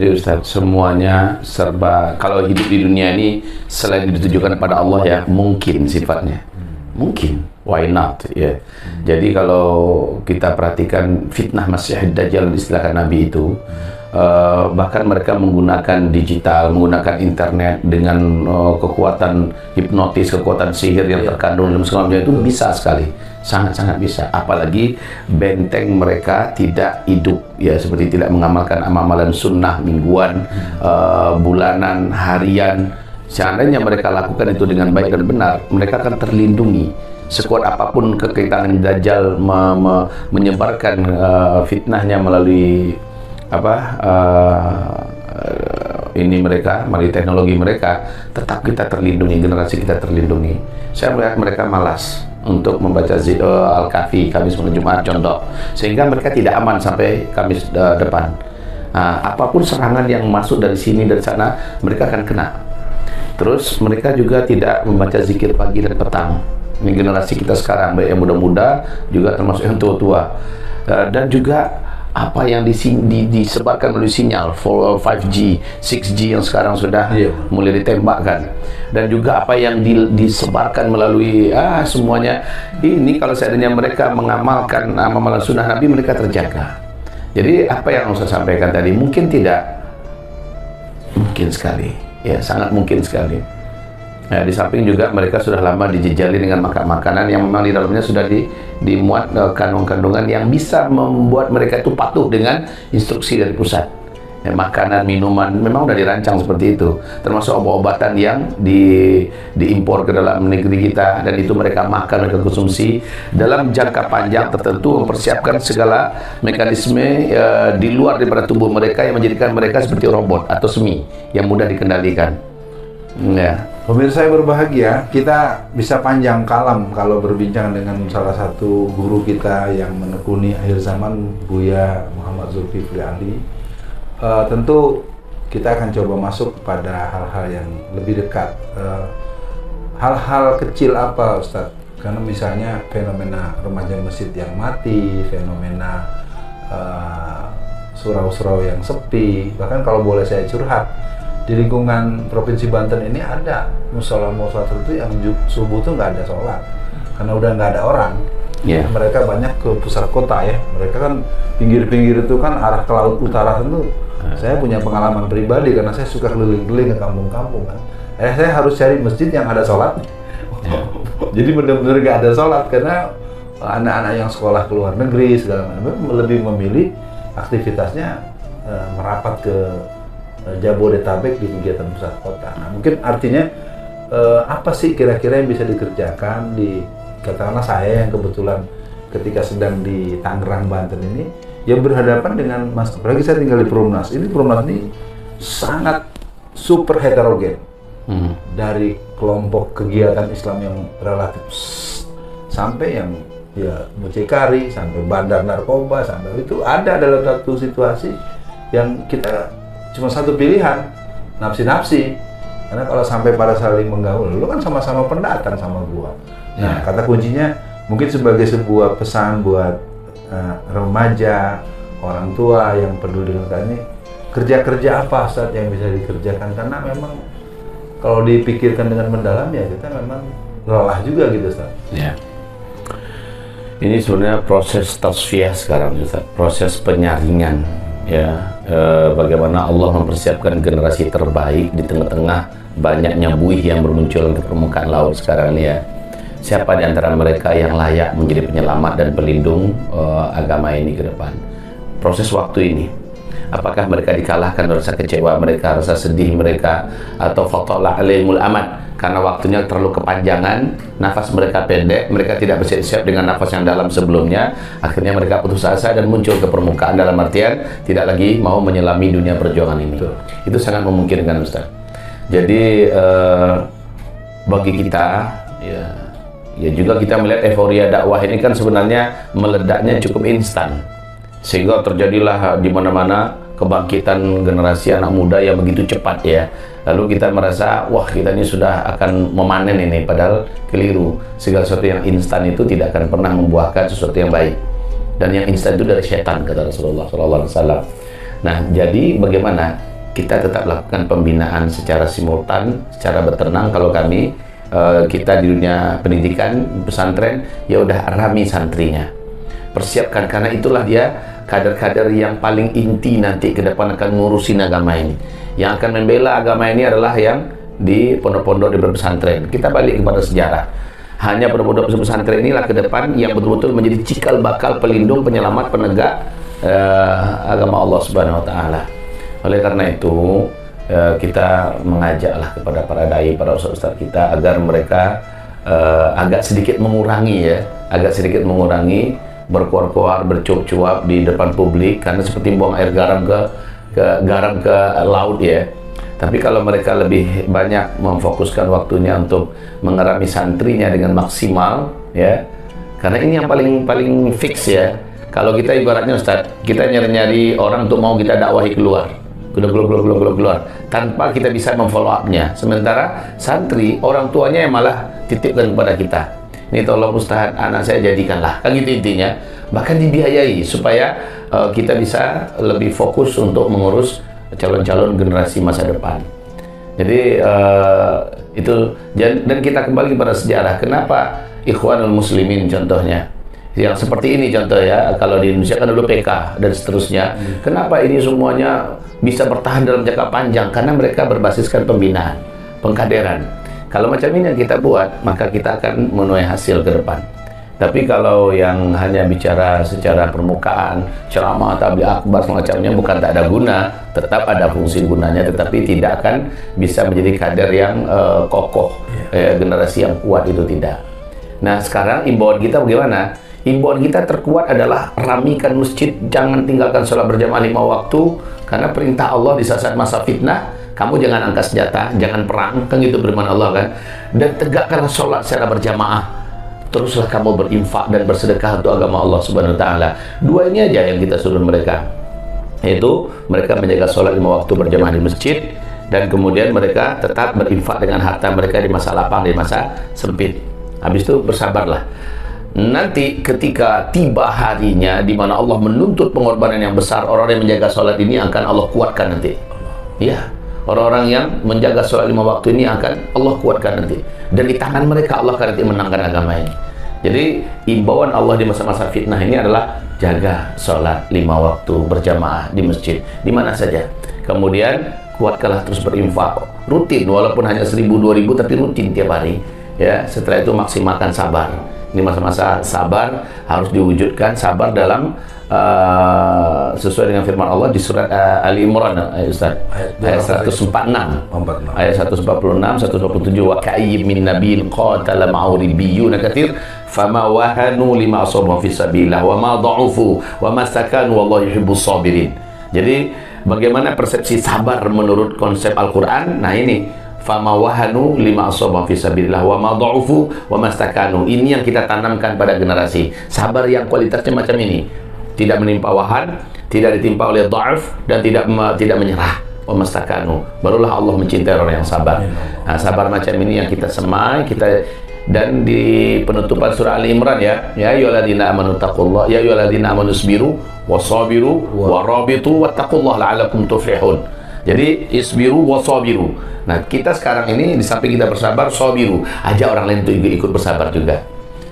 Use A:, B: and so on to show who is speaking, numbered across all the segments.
A: Jadi Ustaz, semuanya serba, kalau hidup di dunia ini selain ditujukan pada Allah ya mungkin sifatnya. Mungkin, why not ya. Jadi kalau kita perhatikan fitnah Masih Dajjal istilahkan Nabi itu, bahkan mereka menggunakan digital, menggunakan internet dengan kekuatan hipnotis, kekuatan sihir yang terkandung dalam segalanya itu bisa sekali, sangat-sangat bisa. Apalagi benteng mereka tidak hidup ya, seperti tidak mengamalkan amalan sunnah mingguan, bulanan, harian. Seandainya mereka lakukan itu dengan baik dan benar, mereka akan terlindungi. Sekuat apapun kekaitan Dajjal menyebarkan fitnahnya melalui ini mereka, melalui teknologi mereka, tetap kita terlindungi, generasi kita terlindungi. Saya melihat mereka malas untuk membaca Al-Kahfi Kamis menuju Jumat contoh, sehingga mereka tidak aman sampai Kamis depan. Apapun serangan yang masuk dari sini dari sana, mereka akan kena. Terus mereka juga tidak membaca zikir pagi dan petang. Ini generasi kita sekarang, baik yang muda-muda juga termasuk yang tua-tua. Dan juga apa yang disebarkan melalui sinyal 5G, 6G yang sekarang sudah mulai ditembakkan, dan juga apa yang disebarkan melalui semuanya ini, kalau seandainya mereka mengamalkan amalan sunnah Nabi, mereka terjaga. Jadi apa yang saya sampaikan tadi mungkin tidak, mungkin sekali ya, sangat mungkin sekali. Nah, di samping juga mereka sudah lama dijejali dengan makanan yang memang di dalamnya sudah dimuat kandungan-kandungan yang bisa membuat mereka itu patuh dengan instruksi dari pusat. Ya, makanan, minuman memang sudah dirancang seperti itu, termasuk obat-obatan yang diimpor ke dalam negeri kita, dan itu mereka makan, mereka konsumsi dalam jangka panjang tertentu, mempersiapkan segala mekanisme di luar daripada tubuh mereka yang menjadikan mereka seperti robot atau semi yang mudah dikendalikan. Ya.
B: Pemirsa yang berbahagia, kita bisa panjang kalam kalau berbincang dengan salah satu guru kita yang menekuni akhir zaman, Buya Muhammad Zulkifli Ali. Tentu kita akan coba masuk pada hal-hal yang lebih dekat. Hal-hal kecil apa, Ustadz? Karena misalnya fenomena remaja masjid yang mati, fenomena surau-surau yang sepi, bahkan kalau boleh saya curhat, di lingkungan Provinsi Banten ini ada musola-musola tertentu yang subuh tuh nggak ada sholat karena udah nggak ada orang. Mereka banyak ke pusat kota ya. Mereka kan pinggir-pinggir itu kan arah ke laut utara tentu. Saya punya pengalaman pribadi karena saya suka keliling-keliling ke kampung-kampung kan. Saya harus cari masjid yang ada sholat. Jadi benar-benar nggak ada sholat karena anak-anak yang sekolah ke luar negeri segala macam lebih memilih aktivitasnya merapat ke Jabodetabek di kegiatan pusat kota. Nah, mungkin artinya apa sih kira-kira yang bisa dikerjakan di, katakanlah saya yang kebetulan ketika sedang di Tangerang, Banten ini, yang berhadapan dengan apalagi saya tinggal di Perumnas. Ini Perumnas ini sangat super heterogen. Dari kelompok kegiatan Islam yang relatif sampai yang mucikari, sampai bandar narkoba, sampai itu ada dalam satu situasi yang kita cuma satu pilihan, nafsi-nafsi. Karena kalau sampai pada saling menggaul, lu kan sama-sama pendatang sama gua. Nah, kata kuncinya mungkin sebagai sebuah pesan buat remaja, orang tua yang peduli dengan ini, kerja-kerja apa saat yang bisa dikerjakan, karena memang kalau dipikirkan dengan mendalam ya kita memang lelah juga gitu, Ustaz.
A: Ya. Ini sebenarnya proses tasfiyah sekarang, Ustaz. Proses penyaringan. Ya, bagaimana Allah mempersiapkan generasi terbaik di tengah-tengah banyaknya buih yang bermunculan ke permukaan laut sekarang ini ya. Siapa di antara mereka yang layak menjadi penyelamat dan pelindung agama ini ke depan? Proses waktu ini, apakah mereka dikalahkan rasa kecewa mereka, rasa sedih mereka, atau fatala alaihimul amad karena waktunya terlalu kepanjangan, nafas mereka pendek, mereka tidak bersiap-siap dengan nafas yang dalam sebelumnya, akhirnya mereka putus asa dan muncul ke permukaan dalam artian tidak lagi mau menyelami dunia perjuangan ini. Itu sangat memungkinkan, Ustaz. Jadi bagi kita ya juga kita melihat euforia dakwah ini kan sebenarnya meledaknya cukup instan, sehingga terjadilah di mana-mana kebangkitan generasi anak muda yang begitu cepat ya. Lalu kita merasa, wah kita ini sudah akan memanen ini, padahal keliru. Segala sesuatu yang instan itu tidak akan pernah membuahkan sesuatu yang baik. Dan yang instan itu dari setan, kata Rasulullah SAW. Nah, jadi bagaimana kita tetap lakukan pembinaan secara simultan, secara bertenang. Kalau kami kita di dunia pendidikan pesantren, ya udah rami santrinya, persiapkan, karena itulah dia kader-kader yang paling inti nanti ke depan akan ngurusin agama ini. Yang akan membela agama ini adalah yang di pondok-pondok di pesantren. Kita balik kepada sejarah. Hanya pondok-pondok pesantren inilah ke depan yang betul-betul menjadi cikal bakal pelindung, penyelamat, penegak agama Allah Subhanahu wa taala. Oleh karena itu, kita mengajaklah kepada para dai, para ustaz-ustaz kita agar mereka agak sedikit mengurangi berkuar-kuar, bercuap-cuap di depan publik, karena seperti buang air garam ke laut ya. Tapi kalau mereka lebih banyak memfokuskan waktunya untuk mengerami santrinya dengan maksimal ya, karena ini yang paling fix ya. Kalau kita ibaratnya Ustaz, kita nyari-nyari orang untuk mau kita dakwahi keluar tanpa kita bisa memfollow up-nya. Sementara santri, orang tuanya yang malah titipkan kepada kita, ini tolong Ustaz, anak saya jadikanlah, kan gitu intinya. Bahkan dibiayai supaya kita bisa lebih fokus untuk mengurus calon-calon generasi masa depan. Jadi itu, dan kita kembali pada sejarah. Kenapa Ikhwanul Muslimin contohnya yang seperti ini contoh ya, kalau di Indonesia kan dulu PK dan seterusnya. Kenapa ini semuanya bisa bertahan dalam jangka panjang? Karena mereka berbasiskan pembinaan, pengkaderan. Kalau macam ini yang kita buat, maka kita akan menuai hasil ke depan. Tapi kalau yang hanya bicara secara permukaan, ceramah, tabligh akbar semacamnya, bukan tak ada guna, tetap ada fungsi gunanya, tetapi tidak akan bisa menjadi kader yang kokoh, generasi yang kuat itu tidak. Nah sekarang imbauan kita bagaimana? Imbauan kita terkuat adalah ramikan masjid, jangan tinggalkan sholat berjamaah 5 waktu, karena perintah Allah di saat masa fitnah, kamu jangan angkat senjata, jangan perang, kan gitu firman Allah kan. Dan tegakkanlah sholat secara berjamaah. Teruslah kamu berinfak dan bersedekah untuk agama Allah Subhanahu wa taala. Dua ini aja yang kita suruh mereka. Yaitu mereka menjaga sholat 5 waktu berjamaah di masjid, dan kemudian mereka tetap berinfak dengan harta mereka di masa lapang, di masa sempit. Habis itu bersabarlah. Nanti ketika tiba harinya di mana Allah menuntut pengorbanan yang besar, orang yang menjaga sholat ini akan Allah kuatkan nanti. Ya, orang-orang yang menjaga sholat 5 waktu ini akan Allah kuatkan nanti. Dan di tangan mereka Allah akan nanti menangkan agama ini. Jadi imbauan Allah di masa-masa fitnah ini adalah jaga sholat 5 waktu berjamaah di masjid, di mana saja. Kemudian kuatkanlah terus berinfak rutin, walaupun hanya 1.000-2.000 tapi rutin tiap hari. Ya, setelah itu maksimalkan sabar. Ini masa-masa sabar harus diwujudkan, sabar dalam sesuai dengan firman Allah di surat Ali Imran Ustaz, ayat 146, ayat 146, 147, wa ka'ayyim min nabiyyin qatala ma'ahu ribiyyun katsir fama wahanu lima asabahum fi sabilillah wa ma dha'ufu wa ma sakanu wallahu yuhibbus sabirin. Jadi bagaimana persepsi sabar menurut konsep Al-Qur'an? Nah ini, fama wahanu lima asabahum fi sabilillah wa ma dha'ufu wa mastakanu. Ini yang kita tanamkan pada generasi. Sabar yang kualitasnya macam ini. Tidak menimpa wahan, tidak ditimpa oleh dha'af, dan tidak menyerah. Wa mastakanu. Barulah Allah mencintai orang yang sabar. Nah, sabar macam ini yang kita semai, dan di penutupan surah Ali Imran ya ayyuhalladzina amanu taqullaha ya ayyuhalladzina amanu isbiru wasabiru warabitu wattaqullaha la'allakum tuflihun. Jadi isbiru wasabiru. Nah, kita sekarang ini di samping kita bersabar, sabiru, ajak orang lain untuk ikut bersabar juga.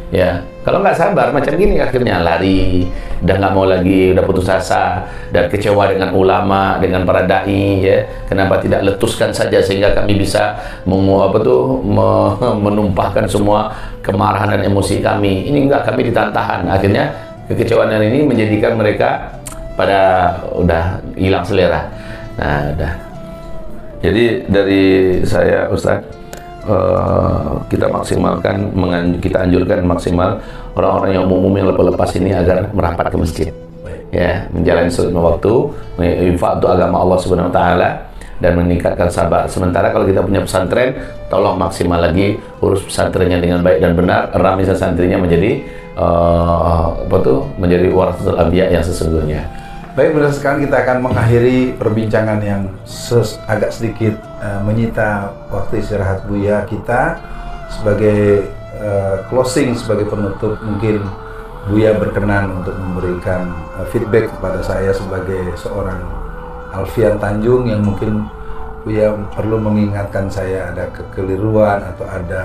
A: Ya, kalau nggak sabar macam gini akhirnya lari, udah nggak mau lagi, udah putus asa dan kecewa dengan ulama, dengan para dai ya. Kenapa tidak letuskan saja sehingga kami bisa menumpahkan semua kemarahan dan emosi kami. Ini enggak, kami ditahan. Akhirnya kekecewaan ini menjadikan mereka pada udah hilang selera. Nah, udah. Jadi dari saya Ustaz, kita maksimalkan, kita anjurkan maksimal orang-orang yang umum yang lepas ini agar merapat ke masjid. Ya, menjalani sholat 5 waktu, infak untuk agama Allah Subhanahu wa taala, dan meningkatkan sabar. Sementara kalau kita punya pesantren, tolong maksimal lagi urus pesantrennya dengan baik dan benar, ramikan santrinya menjadi menjadi warasatul anbiya yang sesungguhnya.
B: Baik, berdasarkan kita akan mengakhiri perbincangan yang agak sedikit menyita waktu istirahat Buya kita. Sebagai closing, sebagai penutup, mungkin Buya berkenan untuk memberikan feedback kepada saya sebagai seorang Alfian Tanjung yang mungkin Buya perlu mengingatkan saya ada kekeliruan atau ada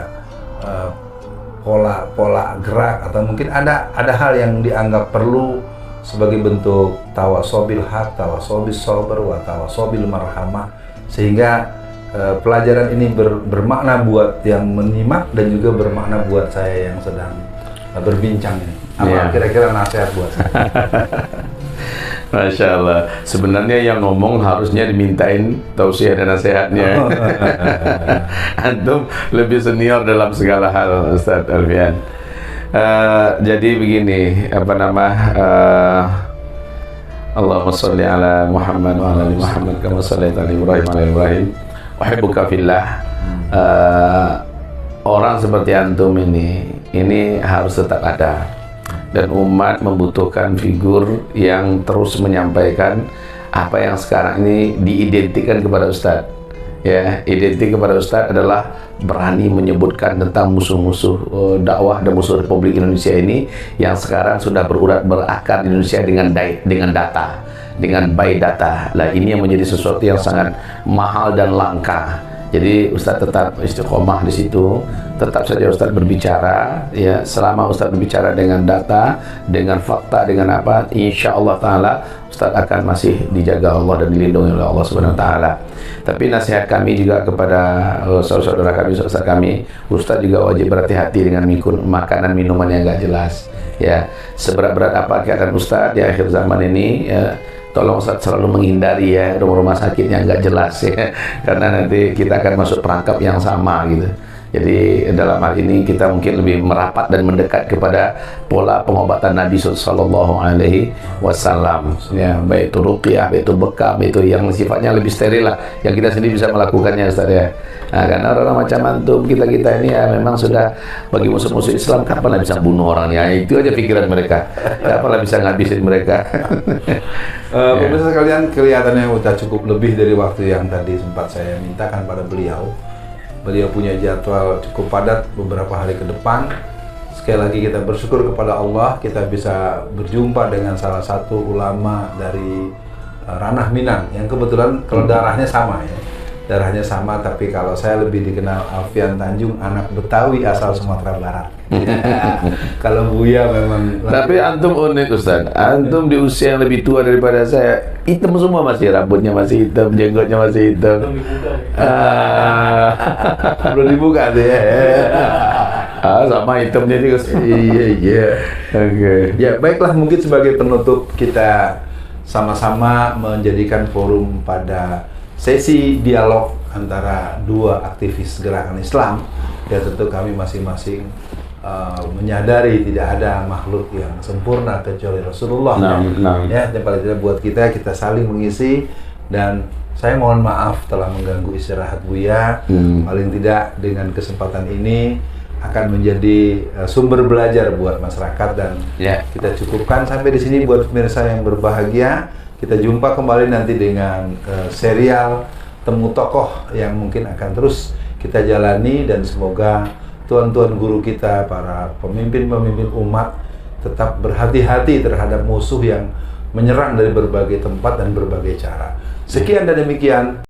B: pola gerak atau mungkin ada hal yang dianggap perlu sebagai bentuk tawasobil haq, tawasobil sober, wa tawasobil marhamah, sehingga pelajaran ini bermakna buat yang menyimak dan juga bermakna buat saya yang sedang berbincang ini. Apa kira-kira nasihat buat saya?
A: Masya Allah. Sebenarnya yang ngomong harusnya dimintain tausiah dan nasihatnya. Antum lebih senior dalam segala hal, Ustaz Alfian. Jadi begini, Allahumma sholli ala Muhammad wa ala ali Muhammad kama shallaita ala Ibrahim wa ala Ibrahim. Uhibbuka fillah. Orang seperti antum ini harus tetap ada. Dan umat membutuhkan figur yang terus menyampaikan apa yang sekarang ini diidentikan kepada Ustadz. Ya, identik kepada Ustadz adalah berani menyebutkan tentang musuh-musuh dakwah dan musuh Republik Indonesia ini yang sekarang sudah berakar di Indonesia dengan data, dengan by data. Lah ini yang menjadi sesuatu yang sangat mahal dan langka. Jadi Ustadz tetap istiqomah di situ, tetap saja Ustadz berbicara, ya selama Ustadz berbicara dengan data, dengan fakta, dengan apa, insya Allah Taala Ustadz akan masih dijaga Allah dan dilindungi oleh Allah Subhanahu Wa Taala. Tapi nasihat kami juga kepada saudara-saudara kami, Ustadz kami, Ustadz juga wajib berhati-hati dengan makanan minuman yang nggak jelas. Ya, seberat-berat apa keadaan Ustadz di akhir zaman ini, ya, tolong Ustadz selalu menghindari ya rumah sakit yang nggak jelas ya, karena nanti kita akan masuk perangkap yang sama gitu. Jadi dalam hal ini kita mungkin lebih merapat dan mendekat kepada pola pengobatan Nabi Sallallahu Alaihi Wasallam. Ya, baik itu ruqyah, baik itu bekam, itu yang sifatnya lebih steril lah, yang kita sendiri bisa melakukannya, Ustaz ya. Nah, karena orang macam antum kita ini ya memang sudah bagi musuh-musuh Islam, kapan lah bisa bunuh orang ya, itu aja pikiran mereka. Kapan lah bisa ngabisin mereka.
B: Pemirsa sekalian, kelihatannya sudah cukup lebih dari waktu yang tadi sempat saya mintakan pada beliau. Beliau punya jadwal cukup padat beberapa hari ke depan. Sekali lagi kita bersyukur kepada Allah, kita bisa berjumpa dengan salah satu ulama dari ranah Minang yang kebetulan kalau darahnya sama ya. Darahnya sama, tapi kalau saya lebih dikenal Alfian Tanjung, anak Betawi asal Sumatera Barat. Kalau Buya memang...
A: Tapi antum unik Ustaz, antum di usia yang lebih tua daripada saya, hitam semua masih, rambutnya masih hitam, jenggotnya masih hitam.
B: Belum dibuka deh.
A: Sama hitamnya juga.
B: Iya. Oke. Ya, baiklah, mungkin sebagai penutup kita sama-sama menjadikan forum pada sesi dialog antara dua aktivis gerakan Islam. Ya tentu kami masing-masing menyadari tidak ada makhluk yang sempurna kecuali Rasulullah. Ya, yang paling tidak buat kita saling mengisi, dan saya mohon maaf telah mengganggu istirahat Buya. Paling tidak dengan kesempatan ini akan menjadi sumber belajar buat masyarakat, dan kita cukupkan sampai di sini buat pemirsa yang berbahagia. Kita jumpa kembali nanti dengan serial Temu Tokoh yang mungkin akan terus kita jalani, dan semoga tuan-tuan guru kita, para pemimpin-pemimpin umat tetap berhati-hati terhadap musuh yang menyerang dari berbagai tempat dan berbagai cara. Sekian dan demikian.